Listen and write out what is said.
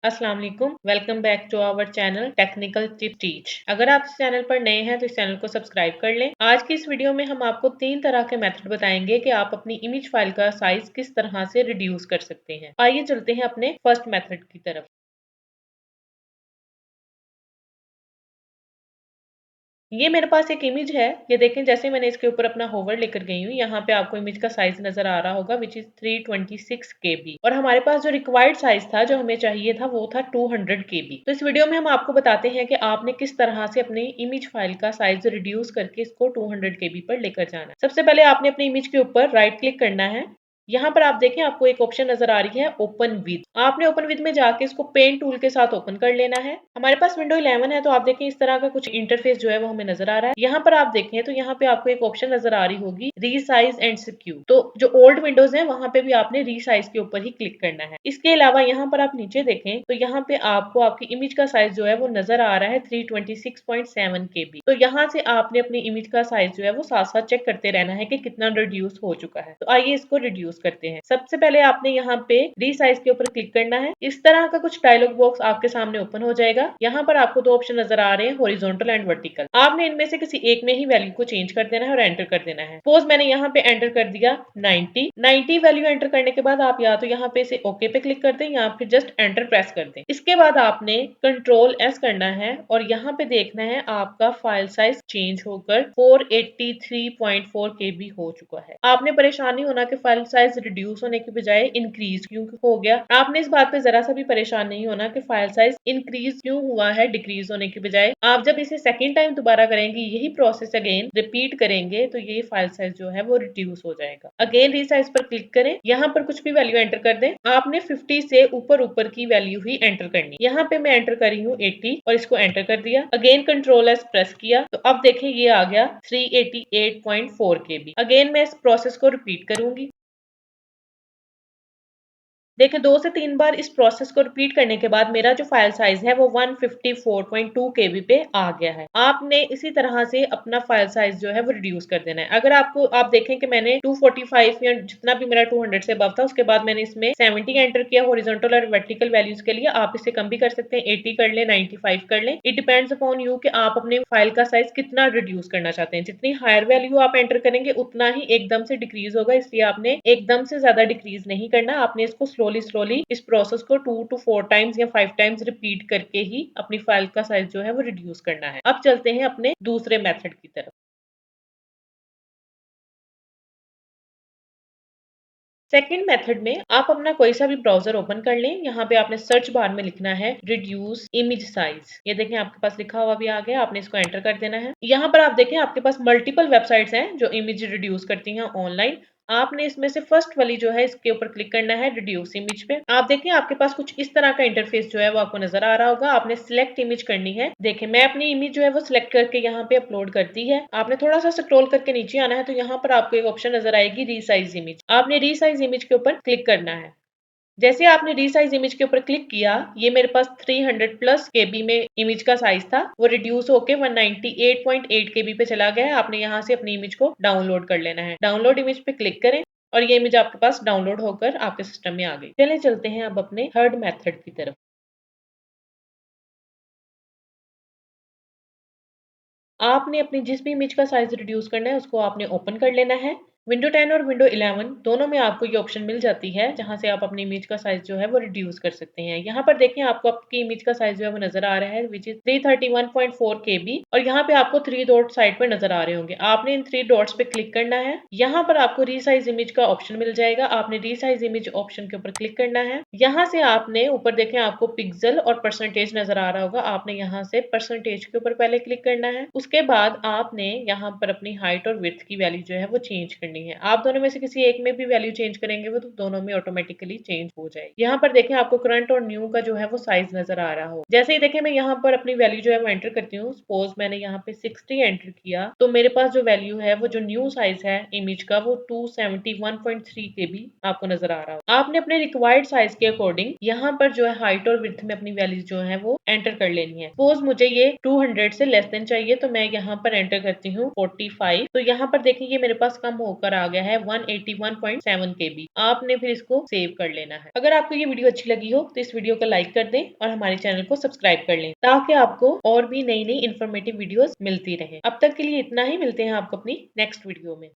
अस्सलाम वालेकुम, welcome back to our channel technical tip teach. अगर आप इस चैनल पर नए हैं तो इस चैनल को सब्सक्राइब कर लें। आज की इस वीडियो में हम आपको 3 तरह के मेथड बताएंगे कि आप अपनी इमेज फाइल का साइज किस तरह से रिड्यूस कर सकते हैं। आइए चलते हैं अपने फर्स्ट मेथड की तरफ। ये मेरे पास एक इमेज है। ये देखें, जैसे मैंने इसके ऊपर अपना होवर लेकर गई हूँ, यहाँ पे आपको इमेज का साइज नजर आ रहा होगा विच इज 326 KB। और हमारे पास जो रिक्वायर्ड साइज था, जो हमें चाहिए था, वो था 200 KB। तो इस वीडियो में हम आपको बताते हैं कि आपने किस तरह से अपनी इमेज फाइल का साइज रिड्यूस करके इसको 200 KB पर लेकर जाना है। सबसे पहले आपने अपनी इमेज के ऊपर राइट क्लिक करना है। यहाँ पर आप देखें, आपको एक ऑप्शन नजर आ रही है ओपन विद। आपने ओपन विद में जाके इसको पेन टूल के साथ ओपन कर लेना है। हमारे पास विंडो 11 है, तो आप देखें इस तरह का कुछ इंटरफेस जो है वो हमें नजर आ रहा है। यहाँ पर आप देखें तो यहाँ पे आपको एक ऑप्शन नजर आ रही होगी रीसाइज एंड सिक्यू। तो जो ओल्ड विंडोज है वहां पे भी आपने रीसाइज के ऊपर ही क्लिक करना है। इसके अलावा यहाँ पर आप नीचे देखें तो यहाँ पे आपको आपकी इमेज का साइज जो है वो नजर आ रहा है 326.7 KB। तो यहाँ से आपने अपनी इमेज का साइज जो है वो साथ साथ चेक करते रहना है कि कितना रिड्यूस हो चुका है। तो आइए इसको रिड्यूस करते हैं। सबसे पहले आपने यहाँ पे रीसाइज के ऊपर क्लिक करना है। इस तरह का कुछ डायलॉग बॉक्स आपके सामने ओपन हो जाएगा। यहाँ पर आपको दो ऑप्शन नजर आ रहे हैं, हॉरिजॉन्टल एंड वर्टिकल। आपने इनमें से किसी एक में ही वैल्यू को चेंज कर देना है और एंटर कर देना है। सपोज मैंने यहाँ पे एंटर कर दिया 90 वैल्यू। एंटर करने के बाद आप या तो यहाँ पे से ओके पे क्लिक कर दें या फिर जस्ट एंटर प्रेस कर दें। इसके बाद आपने कंट्रोल एस करना है और यहाँ पे देखना है आपका फाइल साइज चेंज होकर 483.4 KB हो चुका है। आपने परेशान नहीं होना कि फाइल साइज रिड्यूस होने की बजाय इंक्रीज क्यों हो गया। आपने इस बात पे जरा सा भी परेशान नहीं होना कि फाइल साइज इंक्रीज क्यों हुआ है डिक्रीज होने की बजाय। आप जब इसे सेकेंड टाइम दोबारा करेंगे, यही प्रोसेस अगेन रिपीट करेंगे, तो ये फाइल साइज जो है वो रिड्यूस हो जाएगा। अगेन रीसाइज पर क्लिक करें, यहाँ पर कुछ भी वैल्यू एंटर कर दें। आपने 50 से ऊपर ऊपर की वैल्यू ही एंटर करनी। यहाँ पे मैं एंटर करी हूँ 80 और इसको एंटर कर दिया। अगेन कंट्रोल एस प्रेस किया तो अब देखें ये आ गया 388.4 KB। अगेन मैं इस प्रोसेस को रिपीट करूंगी। देखिए 2 से 3 बार इस प्रोसेस को रिपीट करने के बाद मेरा जो फाइल साइज है वो 154.2 KB पे आ गया है। आपने इसी तरह से अपना फाइल साइज जो है वो रिड्यूस कर देना है। अगर आप देखें कि मैंने 245 या जितना भी मेरा 200 से अबव था, उसके बाद मैंने इसमें 70 एंटर किया हॉरिजॉन्टल और वर्टिकल वैल्यूज के लिए। आप इसे कम भी कर सकते हैं, 80 कर लें, 95 कर लें। इट डिपेंड्स अपॉन यू कि आप अपने फाइल का साइज कितना रिड्यूस करना चाहते हैं। जितनी हायर वैल्यू आप एंटर करेंगे उतना ही एकदम से डिक्रीज होगा, इसलिए आपने एकदम से ज्यादा डिक्रीज नहीं करना। आपने इसको स्लोली स्लोली इस प्रोसेस को 2 to 4 टाइम्स या 5 टाइम्स रिपीट करके ही अपनी फाइल का साइज जो है वो रिड्यूस करना है। अब चलते हैं अपने दूसरे मेथड की तरफ। सेकेंड मेथड में आप अपना कोई सा भी ब्राउजर ओपन कर लें। यहाँ पे आपने सर्च बार में लिखना है रिड्यूस इमेज साइज। ये देखें आपके पास लिखा हुआ भी आ गया, आपने इसको एंटर कर देना है। यहाँ पर आप देखें आपके पास मल्टीपल वेबसाइट्स हैं जो इमेज रिड्यूस करती हैं ऑनलाइन। आपने इसमें से फर्स्ट वाली जो है इसके ऊपर क्लिक करना है रिड्यूस इमेज पे। आप देखें आपके पास कुछ इस तरह का इंटरफेस जो है वो आपको नजर आ रहा होगा। आपने सिलेक्ट इमेज करनी है। देखें मैं अपनी इमेज जो है वो सिलेक्ट करके यहाँ पे अपलोड करती है। आपने थोड़ा सा स्क्रॉल करके नीचे आना है तो यहाँ पर आपको एक ऑप्शन नजर आएगी रीसाइज इमेज। आपने रीसाइज इमेज के ऊपर क्लिक करना है। जैसे आपने रीसाइज इमेज के ऊपर क्लिक किया, ये मेरे पास 300 प्लस KB में इमेज का साइज था, वो रिड्यूस होके 198.8 KB पे चला गया है। आपने यहाँ से अपनी इमेज को डाउनलोड कर लेना है। डाउनलोड इमेज पे क्लिक करें और ये इमेज आपके पास डाउनलोड होकर आपके सिस्टम में आ गई। चलिए चलते हैं अब अपने थर्ड मेथड की तरफ। आपने अपनी जिस भी इमेज का साइज रिड्यूस करना है उसको आपने ओपन कर लेना है। विंडो 10 और विंडो 11 दोनों में आपको ये ऑप्शन मिल जाती है जहां से आप अपनी इमेज का साइज जो है वो रिड्यूस कर सकते हैं। यहाँ पर देखें आपको आपकी इमेज का साइज जो है वो नजर आ रहा है विच इज 331.4 KB। और यहाँ पे आपको 3 डॉट साइड पर नजर आ रहे होंगे। आपने इन 3 डॉट्स पे क्लिक करना है। यहाँ पर आपको रीसाइज इमेज का ऑप्शन मिल जाएगा। आपने रीसाइज इमेज ऑप्शन के ऊपर क्लिक करना है। यहाँ से आपने ऊपर देखें आपको पिक्सल और परसेंटेज नजर आ रहा होगा। आपने यहाँ से परसेंटेज के ऊपर पहले क्लिक करना है। उसके बाद आपने यहाँ पर अपनी हाइट और विड्थ की वैल्यू जो है वो चेंज करनी है। आप दोनों में से किसी एक में भी वैल्यू चेंज करेंगे वो तो दोनों में ऑटोमेटिकली चेंज हो जाएगी। यहाँ पर देखें आपको करंट और न्यू का जो है वो साइज नजर आ रहा हो। जैसे ही देखें मैं यहाँ पर अपनी वैल्यू जो है वो एंटर करती हूँ। सपोज मैंने यहाँ पे 60 एंटर किया तो मेरे पास जो वैल्यू है वो जो न्यू साइज है इमेज का वो 271.3 KB आपको नजर आ रहा हो। आपने अपने रिक्वायर्ड साइज के अकॉर्डिंग यहाँ पर जो है हाइट और विड्थ में अपनी वैल्यू जो है वो एंटर कर लेनी है। सपोज मुझे ये 200 से लेस देन चाहिए तो मैं यहाँ पर एंटर करती हूँ 45। तो यहाँ पर देखिए ये मेरे पास कम होकर ऊपर आ गया है 181.7 KB। आपने फिर इसको सेव कर लेना है। अगर आपको ये वीडियो अच्छी लगी हो तो इस वीडियो को लाइक कर दें और हमारे चैनल को सब्सक्राइब कर लें ताकि आपको और भी नई नई इन्फॉर्मेटिव वीडियोस मिलती रहे। अब तक के लिए इतना ही, मिलते हैं आपको अपनी नेक्स्ट वीडियो में।